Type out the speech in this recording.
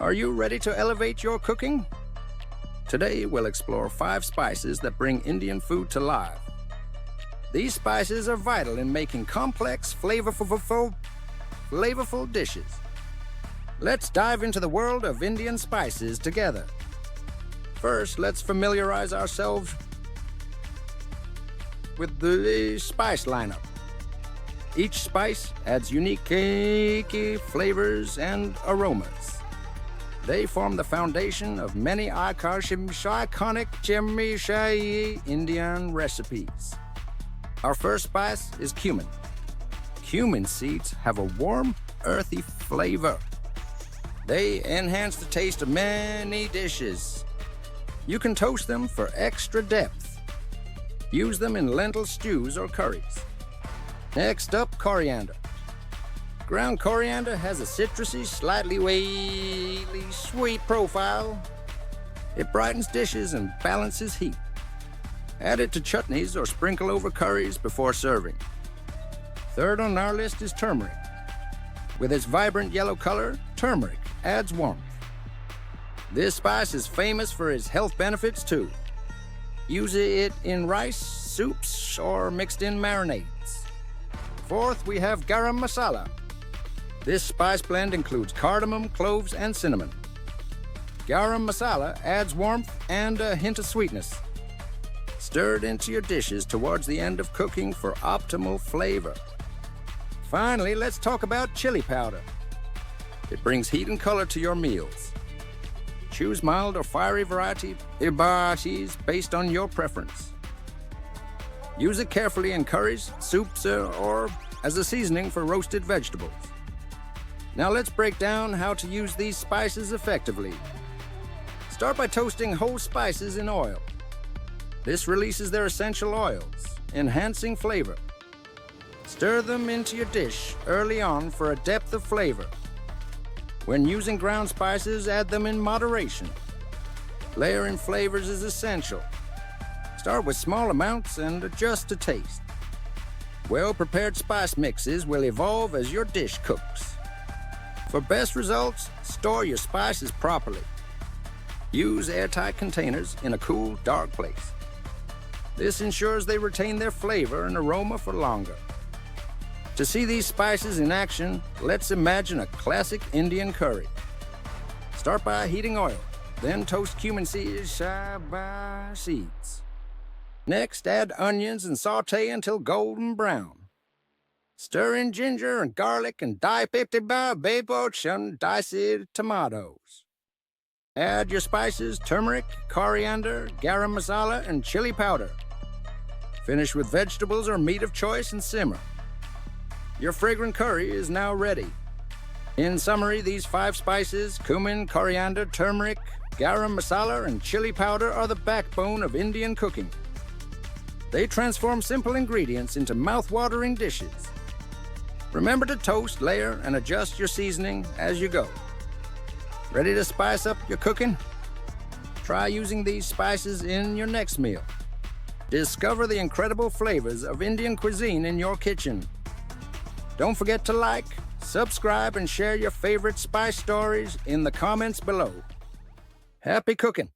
Are you ready to elevate your cooking? Today, we'll explore 5 spices that bring Indian food to life. These spices are vital in making complex, flavorful dishes. Let's dive into the world of Indian spices together. First, let's familiarize ourselves with the spice lineup. Each spice adds unique flavors and aromas. They form the foundation of many iconic Indian recipes. Our first spice is cumin. Cumin seeds have a warm, earthy flavor. They enhance the taste of many dishes. You can toast them for extra depth. Use them in lentil stews or curries. Next up, coriander. Ground coriander has a citrusy, slightly sweet profile. It brightens dishes and balances heat. Add it to chutneys or sprinkle over curries before serving. Third on our list is turmeric. With its vibrant yellow color, turmeric adds warmth. This spice is famous for its health benefits too. Use it in rice, soups, or mixed in marinades. Fourth, we have garam masala. This spice blend includes cardamom, cloves, and cinnamon. Garam masala adds warmth and a hint of sweetness. Stir it into your dishes towards the end of cooking for optimal flavor. Finally, let's talk about chili powder. It brings heat and color to your meals. Choose mild or fiery varieties based on your preference. Use it carefully in curries, soups, or as a seasoning for roasted vegetables. Now let's break down how to use these spices effectively. Start by toasting whole spices in oil. This releases their essential oils, enhancing flavor. Stir them into your dish early on for a depth of flavor. When using ground spices, add them in moderation. Layering flavors is essential. Start with small amounts and adjust to taste. Well-prepared spice mixes will evolve as your dish cooks. For best results, store your spices properly. Use airtight containers in a cool, dark place. This ensures they retain their flavor and aroma for longer. To see these spices in action, let's imagine a classic Indian curry. Start by heating oil, then toast cumin seeds side by seeds. Next, add onions and saute until golden brown. Stir in ginger and garlic and diced tomatoes. Add your spices, turmeric, coriander, garam masala, and chili powder. Finish with vegetables or meat of choice and simmer. Your fragrant curry is now ready. In summary, these 5 spices, cumin, coriander, turmeric, garam masala, and chili powder are the backbone of Indian cooking. They transform simple ingredients into mouth-watering dishes. Remember to toast, layer, and adjust your seasoning as you go. Ready to spice up your cooking? Try using these spices in your next meal. Discover the incredible flavors of Indian cuisine in your kitchen. Don't forget to like, subscribe, and share your favorite spice stories in the comments below. Happy cooking!